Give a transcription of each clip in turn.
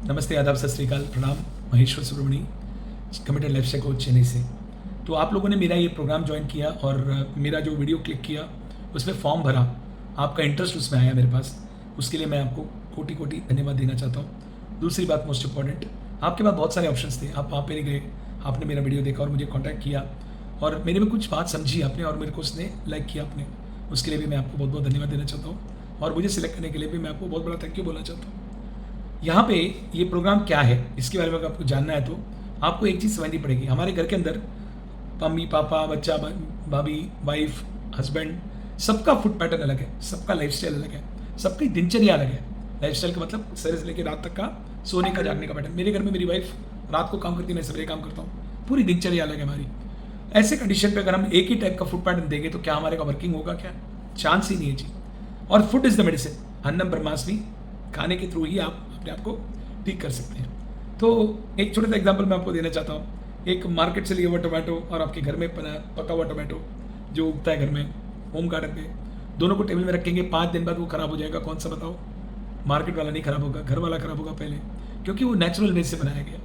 नमस्ते, आदाब, सत श्री अकाल, प्रणाम। Maheshwar Subramani, committed life style coach, Chennai से। तो आप लोगों ने मेरा ये प्रोग्राम ज्वाइन किया और मेरा जो वीडियो क्लिक किया, उसमें फॉर्म भरा, आपका इंटरेस्ट उसमें आया मेरे पास, उसके लिए मैं आपको कोटि कोटि धन्यवाद देना चाहता हूँ। दूसरी बात मोस्ट इंपॉर्टेंट, आपके पास बहुत सारे ऑप्शंस थे, आप वहाँ पे नहीं गए, आपने मेरा वीडियो देखा और मुझे कॉन्टैक्ट किया और मेरे में कुछ बात समझी आपने और मेरे को उसने लाइक किया आपने, उसके लिए भी मैं आपको बहुत बहुत धन्यवाद देना चाहता हूँ और मुझे सिलेक्ट करने के लिए भी मैं आपको बहुत बड़ा थैंक यू बोलना चाहता हूँ। यहाँ पे ये प्रोग्राम क्या है, इसके बारे में अगर आपको जानना है तो आपको एक चीज़ समझनी पड़ेगी। हमारे घर के अंदर मम्मी पापा, बच्चा, भाभी, वाइफ, हस्बैंड, सबका फूड पैटर्न अलग है, सबका लाइफस्टाइल अलग है, सबकी दिनचर्या अलग है। लाइफस्टाइल का मतलब सवेरे से लेकर रात तक का सोने का, जागने का पैटर्न। मेरे घर में मेरी वाइफ रात को काम करती है, मैं सवेरे काम करता हूँ, पूरी दिनचर्या अलग है हमारी। ऐसे कंडीशन पे अगर हम एक ही टाइप का फूड पैटर्न देंगे तो क्या हमारे का वर्किंग होगा? क्या चांस ही नहीं है जी। और फूड इज द मेडिसिन, अन्नम ब्रह्मास्मि, खाने के थ्रू ही आप अपने आप को ठीक कर सकते हैं। तो एक छोटा सा एग्जांपल मैं आपको देना चाहता हूँ। एक मार्केट से लिया हुआ टोमेटो और आपके घर में पका हुआ टोमेटो जो उगता है घर में होम गार्डन पे, दोनों को टेबल में रखेंगे, 5 दिन बाद वो खराब हो जाएगा। कौन सा बताओ? मार्केट वाला नहीं खराब होगा, घर वाला खराब होगा पहले, क्योंकि वो नेचुरल वे से बनाया गया।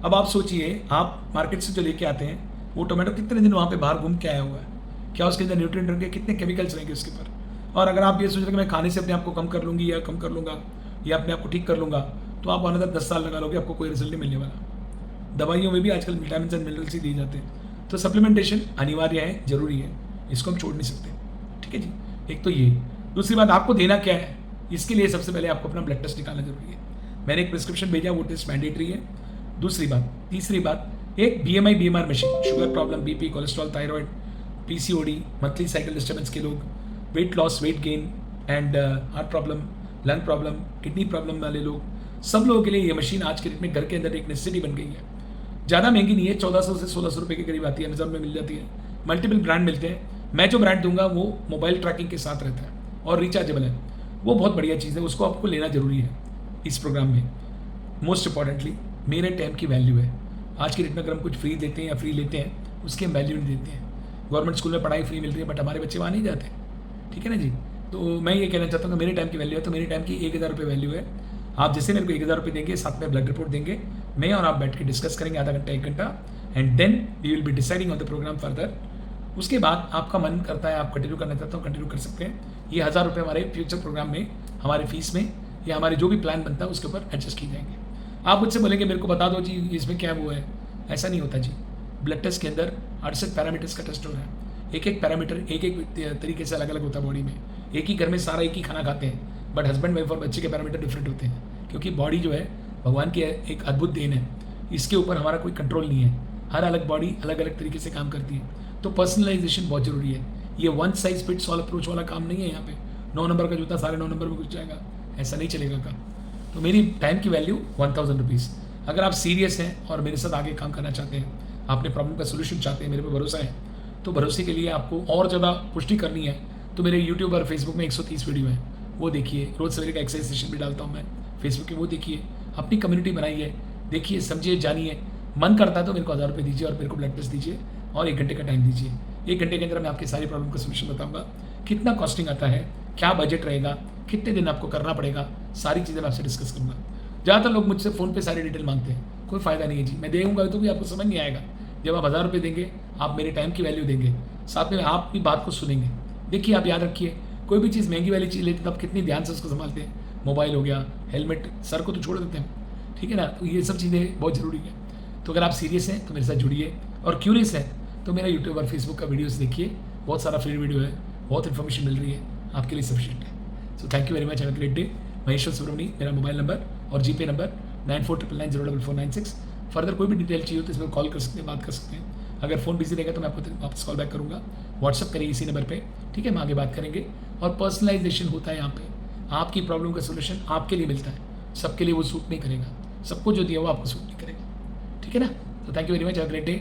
अब आप सोचिए, आप मार्केट से जो लेके आते हैं वो टोमेटो कितने दिन वहाँ पे बाहर घूम के आया हुआ है, क्या उसके अंदर न्यूट्रिएंट रहेंगे, कितने केमिकल्स रहेंगे उसके ऊपर। और अगर आप ये सोच रहे हैं कि मैं खाने से अपने आप को कम कर लूँगी या कम कर लूँगा या अपने आप को ठीक कर लूँगा, तो आप अनदर 10 साल लगा लोगे, आपको कोई रिजल्ट नहीं मिलने वाला। दवाइयों में भी आजकल विटामिन एंड मिनरल्स ही दिए जाते हैं। तो सप्लीमेंटेशन अनिवार्य है, जरूरी है, इसको हम छोड़ नहीं सकते। ठीक है जी, एक तो ये। दूसरी बात, आपको देना क्या है, इसके लिए सबसे पहले आपको अपना ब्लड टेस्ट निकालना जरूरी है। मैंने एक प्रिस्क्रिप्शन भेजा, वो टेस्ट मैंडेटरी है। दूसरी बात, तीसरी बात, एक BMI BMR machine, sugar problem, BP, cholesterol, thyroid, PCOD, monthly cycle disturbance के लोग, weight loss, weight gain and heart problem, lung problem, kidney problem वाले लोग, सब लोगों के लिए ये मशीन आज के डेट में घर के अंदर एक नेसेसिटी बन गई है। ज़्यादा महंगी नहीं है, 1400 से 1600 रुपये के करीब आती है, अमेजोन में मिल जाती है। मल्टीपल ब्रांड मिलते हैं। मैं जो ब्रांड दूंगा वो मोबाइल ट्रैकिंग के साथ रहता है और रिचार्जेबल है। वो बहुत बढ़िया चीज़ है, उसको आपको लेना जरूरी है इस प्रोग्राम में। मोस्ट इंपॉर्टेंटली, मेरे टाइम की वैल्यू है। आज के डेट में अगर हम कुछ फ्री देते हैं या फ्री लेते हैं, उसकी हम वैल्यू नहीं देते हैं। गवर्नमेंट स्कूल में पढ़ाई फ्री मिल रही है, बट हमारे बच्चे वहाँ नहीं जाते। ठीक है ना जी। तो मैं ये कहना चाहता हूँ कि मेरे टाइम की वैल्यू है, तो मेरे टाइम की 1000 रुपये वैल्यू है। आप जैसे मेरे को 1000 रुपये देंगे, साथ में ब्लड रिपोर्ट देंगे, मैं और आप बैठ के डिस्कस करेंगे आधा घंटा 1 घंटा, and then we will be deciding on the program further. उसके बाद आपका मन करता है, आप कंटिन्यू करना चाहते हो, कंटिन्यू कर सकते हैं। ये 1000 रुपये हमारे फ्यूचर प्रोग्राम में, हमारे फीस में या हमारे जो भी प्लान बनता है उसके ऊपर एडजस्ट की जाएंगे। आप मुझसे बोलेंगे मेरे को बता दो जी इसमें क्या वो है, ऐसा नहीं होता जी। ब्लड टेस्ट के अंदर 68 पैरामीटर्स का टेस्ट हो रहा है। एक एक पैरामीटर एक एक तरीके से अलग अलग होता है बॉडी में। एक ही घर में सारा एक ही खाना खाते हैं, बट हस्बैंड वाइफ और बच्चे के पैरामीटर डिफरेंट होते हैं, क्योंकि बॉडी जो है भगवान की एक अद्भुत देन है, इसके ऊपर हमारा कोई कंट्रोल नहीं है। हर अलग बॉडी अलग अलग तरीके से काम करती है, तो पर्सनलाइजेशन बहुत जरूरी है। ये one size fits all approach वाला काम नहीं है। यहाँ पे 9 नंबर का जूता सारे 9 नंबर में घुस जाएगा, ऐसा नहीं चलेगा काम। तो मेरी टाइम की वैल्यू 1000 रुपीज़। अगर आप सीरियस हैं और मेरे साथ आगे काम करना चाहते हैं, आपने प्रॉब्लम का सोल्यूशन चाहते हैं, मेरे पे भरोसा है, तो भरोसे के लिए आपको और ज़्यादा पुष्टि करनी है तो मेरे यूट्यूब और फेसबुक में 130 वीडियो हैं, वो देखिए। रोज़ सवेरे का एक्सरसाइज सेशन भी डालता हूँ मैं फेसबुक पे, वो देखिए। अपनी कम्युनिटी बनाइए, देखिए, समझिए, जानिए। मन करता है तो मेरे को 1000 रुपये दीजिए और मेरे को ब्लड टेस्ट दीजिए और 1 घंटे का टाइम दीजिए। 1 घंटे के अंदर मैं आपकी सारी प्रॉब्लम का सोल्यूशन बताऊँगा। कितना कॉस्टिंग आता है, क्या बजट रहेगा, कितने दिन आपको करना पड़ेगा, सारी चीज़ें मैं आपसे डिस्कस करूँगा। ज़्यादातर लोग मुझसे फ़ोन पे सारी डिटेल मांगते हैं, कोई फ़ायदा नहीं है जी। मैं देऊँगा तो भी आपको समझ नहीं आएगा। जब आप 1000 रुपये देंगे, आप मेरे टाइम की वैल्यू देंगे, साथ में आप भी बात को सुनेंगे। देखिए, आप याद रखिए, कोई भी चीज़ महंगी वाली चीज़ लेते तो आप कितनी ध्यान से उसको संभालते हैं। मोबाइल हो गया, हेलमेट, सर को तो छोड़ देते हैं, ठीक है ना। तो ये सब चीज़ें बहुत ज़रूरी है। तो अगर आप सीरियस हैं तो मेरे साथ जुड़िए, और क्यूरियस हैं तो मेरा यूट्यूब और फेसबुक का वीडियोस देखिए। बहुत सारा फ्री वीडियो है, बहुत इन्फॉर्मेशन मिल रही है, आपके लिए सफिशिएंट है। So thank you very much, have a great day. Maheshwar Subramani मेरा मोबाइल नंबर और जीपे नंबर 9499904496। फर्दर कोई भी डिटेल चाहिए हो तो इसमें कॉल कर सकते हैं, बात कर सकते हैं। अगर फ़ोन बिजी रहेगा तो मैं आपको वापस कॉल बैक करूँगा। व्हाट्सअप करिए इसी नंबर पे, ठीक है, हम आगे बात करेंगे। और पर्सनलाइजेशन होता है यहाँ पे, आपकी प्रॉब्लम का सोल्यूशन आपके लिए मिलता है, सबके लिए वो सूट नहीं करेगा। सबको जो दिया वो आपको सूट नहीं करेगा, ठीक है ना। तो thank you very much, have a great day.